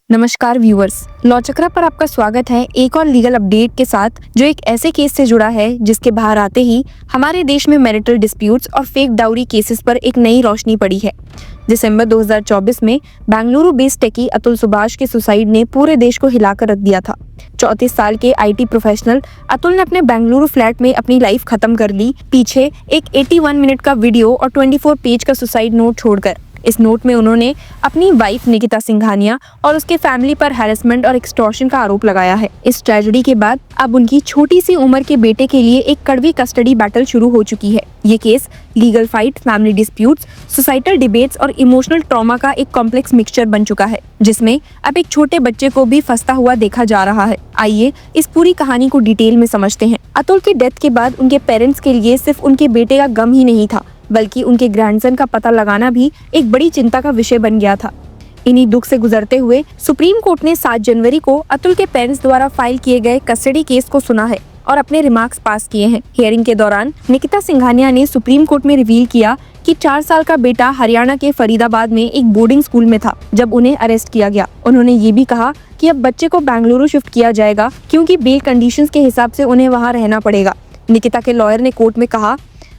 नमस्कार viewers, law चक्रा पर आपका स्वागत है एक और लीगल अपडेट के साथ जो एक ऐसे केस से जुड़ा है जिसके बाहर आते ही हमारे देश में मैरिटल डिस्प्यूट्स और फेक डाउरी केसेस पर एक नई रोशनी पड़ी है। दिसंबर 2024 में बेंगलुरु बेस्ड टेकी अतुल सुभाष के सुसाइड ने पूरे देश को हिलाकर रख दिया था। 34 साल के आईटी प्रोफेशनल अतुल ने अपने बेंगलुरु फ्लैट में अपनी लाइफ खत्म कर ली, पीछे एक 81 मिनट का वीडियो और 24 पेज का सुसाइड नोट छोड़कर। इस नोट में उन्होंने अपनी वाइफ निकिता सिंघानिया और उसके फैमिली पर हैरेसमेंट और एक्सटॉर्शन का आरोप लगाया है। इस ट्रेजेडी के बाद अब उनकी छोटी सी उम्र के बेटे के लिए एक कड़वी कस्टडी बैटल शुरू हो चुकी है। ये case legal fight, family disputes, societal debates और इमोशनल ट्रॉमा का एक कॉम्प्लेक्स मिक्सचर बन चुका है, जिसमें अब एक छोटे बच्चे को भी फंसता हुआ देखा जा रहा है। आइए इस पूरी कहानी को डिटेल में समझते हैं। अतुल की डेथ के बाद उनके पेरेंट्स के लिए सिर्फ उनके बेटे का गम ही नहीं था, बल्कि उनके ग्रैंडसन का पता लगाना भी एक बड़ी चिंता का विषय बन गया था। इन्हीं दुख से गुजरते हुए सुप्रीम कोर्ट ने 7 जनवरी को अतुल के पेरेंट्स द्वारा फाइल किए गए कस्टडी केस को सुना है और अपने रिमार्क्स पास किए हैं। हियरिंग के दौरान निकिता सिंघानिया ने सुप्रीम कोर्ट में रिवील किया कि 4 साल का बेटा हरियाणा के फरीदाबाद में एक बोर्डिंग स्कूल में था जब उन्हें अरेस्ट किया गया। उन्होंने ये भी कहा कि अब बच्चे को बेंगलुरु शिफ्ट किया जाएगा क्योंकि बेल कंडीशंस के हिसाब से उन्हें वहाँ रहना पड़ेगा। निकिता के लॉयर ने कोर्ट में कहा,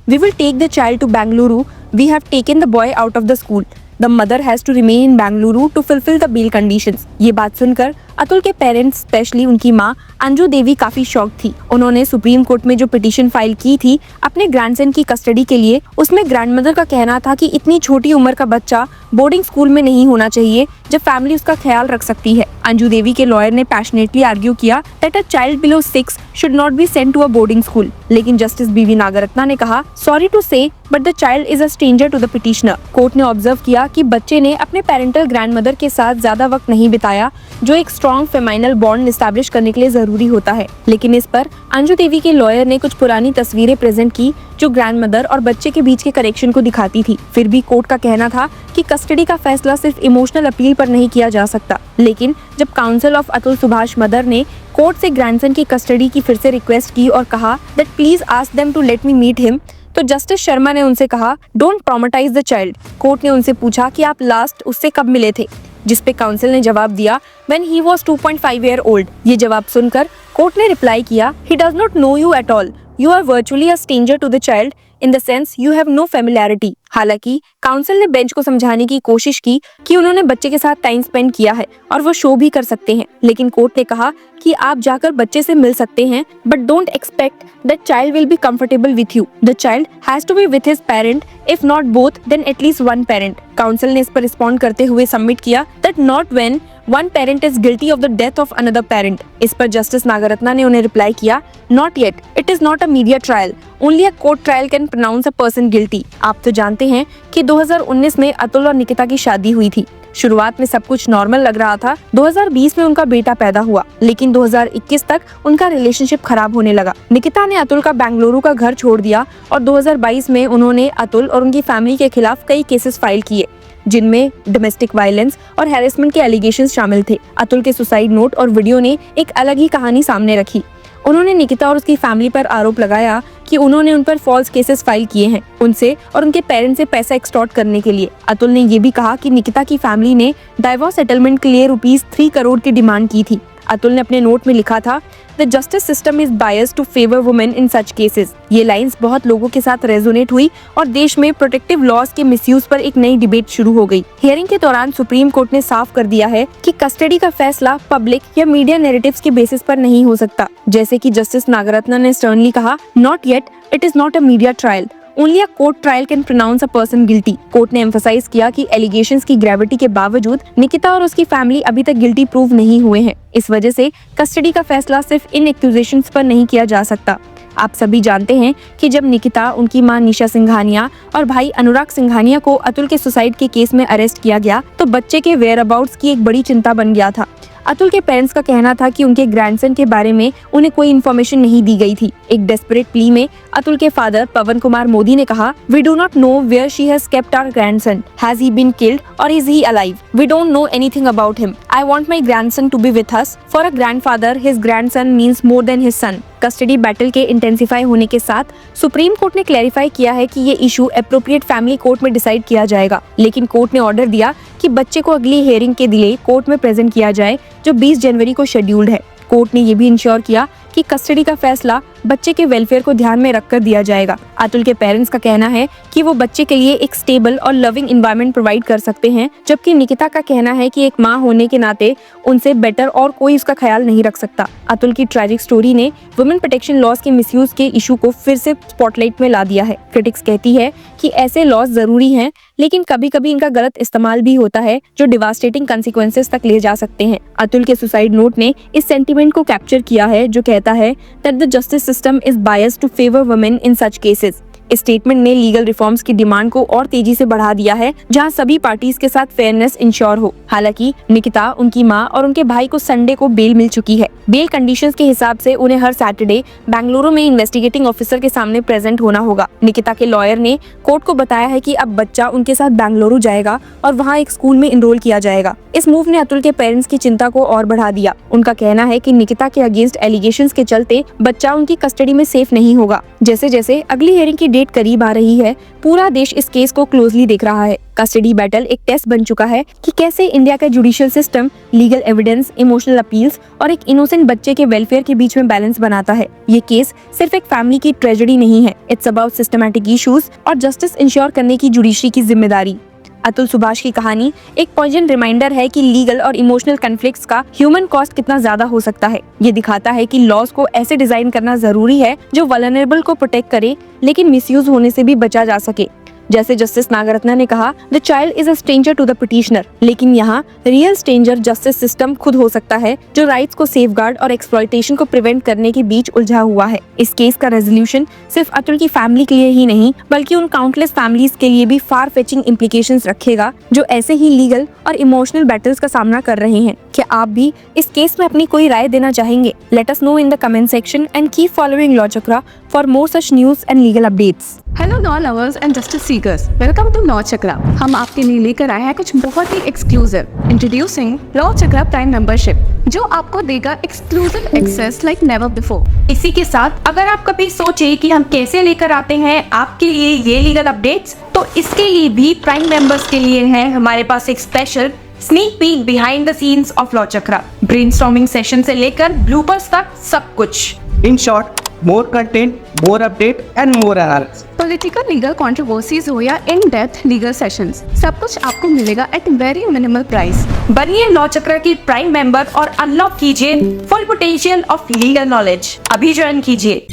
We will take the child to Bengaluru. We have taken the boy out of the school. The mother has to remain in Bengaluru to fulfill the bail conditions. ये बात सुनकर अतुल के पेरेंट्स, स्पेशली उनकी माँ अंजू देवी, काफी shock थी। उन्होंने supreme court में जो पिटीशन फाइल की थी अपने ग्रैंडसन की कस्टडी के लिए, उसमें ग्रैंडमदर का कहना था कि इतनी छोटी उम्र का बच्चा बोर्डिंग स्कूल में नहीं होना चाहिए जब फैमिली उसका ख्याल रख सकती है। अंजू देवी के लॉयर ने पैशनेटली आर्ग्यू किया that a child below 6 should not be sent to a boarding school, लेकिन जस्टिस बीवी नागरत्ना ने कहा, sorry to say but the child is a stranger to the petitioner. Court ने ऑब्जर्व किया कि बच्चे ने अपने पेरेंटल ग्रैंडमदर के साथ ज्यादा वक्त नहीं बिताया, जो एक स्ट्रॉन्ग फेमाइनल बॉन्ड एस्टैब्लिश करने के लिए जरूरी होता है। लेकिन इस पर अंजू देवी के लॉयर ने कुछ पुरानी तस्वीरें प्रेजेंट की जो ग्रैंडमदर और बच्चे के बीच के कनेक्शन को दिखाती थी। फिर भी कोर्ट का कहना था कि कस्टडी का फैसला सिर्फ इमोशनल अपील पर नहीं किया जा सकता। लेकिन जब counsel of Atul Subhash mother ने कोर्ट से ग्रैंडसन की कस्टडी की फिर से रिक्वेस्ट की और कहा that please ask them to let me meet him, तो जस्टिस शर्मा ने उनसे कहा, don't traumatise the child. Court ने उनसे पूछा कि आप लास्ट उससे कब मिले थे, जिस पे काउंसिल ने जवाब दिया when he was 2.5 year old. ये जवाब सुनकर कोर्ट ने रिप्लाई किया, he does not know you at all, you are virtually a stranger to the child in the sense you have no familiarity. हालांकि काउंसिल ने बेंच को समझाने की कोशिश की कि उन्होंने बच्चे के साथ टाइम स्पेंड किया है और वो शो भी कर सकते हैं, लेकिन कोर्ट ने कहा कि आप जाकर बच्चे से मिल सकते हैं but don't expect that child will be comfortable with you. The child has to be with his parent, if not both then at least one parent. Counsel ने इस पर रिस्पॉन्ड करते हुए सबमिट किया that not when one parent is guilty of the death of another parent. इस पर justice Nagarathna ने उन्हें रिप्लाई किया, not yet, it is not a media trial, only a court trial can pronounce a person guilty. आप तो जानते हैं कि 2019 में अतुल और निकिता की शादी हुई थी। शुरुआत में सब कुछ नॉर्मल लग रहा था। 2020 में उनका बेटा पैदा हुआ, लेकिन 2021 तक उनका रिलेशनशिप खराब होने लगा। निकिता ने अतुल का बेंगलुरु का घर छोड़ दिया और 2022 में उन्होंने अतुल और उनकी फैमिली के खिलाफ कई केसेस फाइल किए, जिनमें डोमेस्टिक वायलेंस और हैरेसमेंट के एलिगेशंस शामिल थे। अतुल के सुसाइड नोट और वीडियो ने एक अलग ही कहानी सामने रखी। उन्होंने निकिता और उसकी फैमिली पर आरोप लगाया कि उन्होंने उन पर फॉल्स केसेस फाइल किए हैं, उनसे और उनके पेरेंट्स से पैसा एक्सटॉर्ट करने के लिए। अतुल ने ये भी कहा कि निकिता की फैमिली ने डाइवोर्स सेटलमेंट के लिए ₹3 करोड़ की डिमांड की थी। अतुल ने अपने नोट में लिखा था, the justice system is biased to favour women in such cases. ये लाइंस बहुत लोगों के साथ रेजोनेट हुई और देश में प्रोटेक्टिव लॉज के मिसयूज पर एक नई डिबेट शुरू हो गई। हियरिंग के दौरान सुप्रीम कोर्ट ने साफ कर दिया है कि कस्टडी का फैसला पब्लिक या मीडिया नैरेटिव्स के बेसिस पर नहीं हो सकता। जैसे कि जस्टिस नागरत्ना ने स्टर्नली कहा, not yet, it is not a media trial, only a court trial can pronounce a person guilty. Court ने एम्फसाइज किया कि एलिगेशंस की ग्रेविटी के बावजूद निकिता और उसकी फैमिली अभी तक गिल्टी प्रूव नहीं हुए हैं। इस वजह से कस्टडी का फैसला सिर्फ इन एक्यूजेशंस पर नहीं किया जा सकता। आप सभी जानते हैं कि जब निकिता, उनकी मां निशा सिंघानिया और भाई अनुराग सिंघानिया को अतुल के सुसाइड के केस में अरेस्ट किया गया तो बच्चे के वेयर अबाउट्स की एक बड़ी चिंता बन गया था। अतुल के पेरेंट्स का कहना था कि उनके ग्रैंडसन के बारे में उन्हें कोई इन्फॉर्मेशन नहीं दी गई थी। एक डेस्परेट प्ली में अतुल के फादर पवन कुमार मोदी ने कहा, we do not know where she has kept our grandson, has he been killed और is he alive, we don't know anything about him, I want my grandson to be with us, for a grandfather his grandson means more than his son. Custody battle के intensify होने के साथ supreme court ने clarify किया है कि ये issue appropriate family court में डिसाइड किया जाएगा, लेकिन कोर्ट ने ऑर्डर दिया कि बच्चे को अगली हियरिंग के लिए कोर्ट में प्रेजेंट किया जाए, जो 20 जनवरी को शेड्यूल्ड है। कोर्ट ने ये भी इंश्योर किया कि कस्टडी का फैसला बच्चे के वेलफेयर को ध्यान में रखकर दिया जाएगा। अतुल के पेरेंट्स का कहना है कि वो बच्चे के लिए एक स्टेबल और लविंग एनवायरनमेंट प्रोवाइड कर सकते हैं, जबकि निकिता का कहना है कि एक माँ होने के नाते उनसे बेटर और कोई उसका ख्याल नहीं रख सकता। अतुल की ट्रैजिक स्टोरी ने वुमेन प्रोटेक्शन लॉज के मिसयूज के इशू को फिर से स्पॉटलाइट में ला दिया है। क्रिटिक्स कहती है कि ऐसे लॉज जरूरी हैं, लेकिन कभी कभी इनका गलत इस्तेमाल भी होता है, जो डिवास्टेटिंग कंसिक्वेंसेस तक ले जा सकते हैं। अतुल के सुसाइड नोट ने इस सेंटीमेंट को कैप्चर किया है, जो कहता है that the justice system is biased to favor women in such cases। इस स्टेटमेंट ने लीगल रिफॉर्म्स की डिमांड को और तेजी से बढ़ा दिया है, जहां सभी पार्टीज के साथ फेयरनेस इंश्योर हो। हालांकि निकिता, उनकी मां और उनके भाई को संडे को बेल मिल चुकी है। बेल कंडीशंस के हिसाब से उन्हें हर सैटरडे बेंगलुरु में इन्वेस्टिगेटिंग ऑफिसर के सामने प्रेजेंट होना होगा। निकिता के लॉयर ने कोर्ट को बताया है कि अब बच्चा उनके साथ बेंगलुरु जाएगा और वहाँ एक स्कूल में इनरोल किया जाएगा। इस मूव ने अतुल के पेरेंट्स की चिंता को और बढ़ा दिया। उनका कहना है कि निकिता के अगेंस्ट एलिगेशंस के चलते बच्चा उनकी कस्टडी में सेफ नहीं होगा। जैसे जैसे अगली हियरिंग की डेट करीब आ रही है, पूरा देश इस केस को क्लोजली देख रहा है। कस्टडी बैटल एक टेस्ट बन चुका है कि कैसे इंडिया का judicial system legal evidence, emotional appeals और एक इनोसेंट बच्चे के वेलफेयर के बीच में बैलेंस बनाता है। ये केस सिर्फ एक फैमिली की ट्रेजेडी नहीं है, इट्स अबाउट सिस्टमैटिक इश्यूज और जस्टिस इंश्योर करने की जुडिशरी की जिम्मेदारी। अतुल सुभाष की कहानी एक पॉइंट रिमाइंडर है कि लीगल और इमोशनल कॉन्फ्लिक्ट्स का ह्यूमन कॉस्ट कितना ज्यादा हो सकता है। ये दिखाता है कि लॉज को ऐसे डिजाइन करना जरूरी है जो वल्नरेबल को प्रोटेक्ट करे, लेकिन मिसयूज होने से भी बचा जा सके। जैसे जस्टिस नागरत्ना ने कहा, the child is a stranger to the petitioner, लेकिन यहाँ रियल स्ट्रेंजर जस्टिस सिस्टम खुद हो सकता है, जो राइट्स को सेफगार्ड और एक्सप्लॉयटेशन को प्रिवेंट करने के बीच उलझा हुआ है। इस केस का रेजोल्यूशन सिर्फ अतुल की फैमिली के लिए ही नहीं, बल्कि उन काउंटलेस फैमिलीज के लिए भी फार फेचिंग इम्प्लीकेशंस रखेगा, जो ऐसे ही लीगल और इमोशनल बैटल्स का सामना कर रहे हैं। क्या आप भी इस केस में अपनी कोई राय देना चाहेंगे? Let us know in the comment section and keep following Law Chakra for more such news and legal updates. Hello law lovers and justice seekers, welcome to Law Chakra. हम आपके लिए लेकर आए हैं कुछ बहुत ही exclusive. Introducing Law Chakra prime membership, जो आपको देगा exclusive access like never before. इसी के साथ अगर आप कभी सोचे कि हम कैसे लेकर आते हैं आपके लिए ये लीगल अपडेट्स, तो इसके लिए भी प्राइम मेंबर्स के लिए है हमारे पास एक special sneak peek behind the scenes of law chakra. Brainstorming session से लेकर ब्लूपर्स तक सब कुछ। In short, more content, more update and more analysis. Political legal controversies हो या इन डेप्थ लीगल सेशंस, सब कुछ आपको मिलेगा एट वेरी मिनिमल प्राइस। बनिए लॉ चक्र की प्राइम मेंबर और अनलॉक कीजिए full potential of legal knowledge. अभी ज्वाइन कीजिए।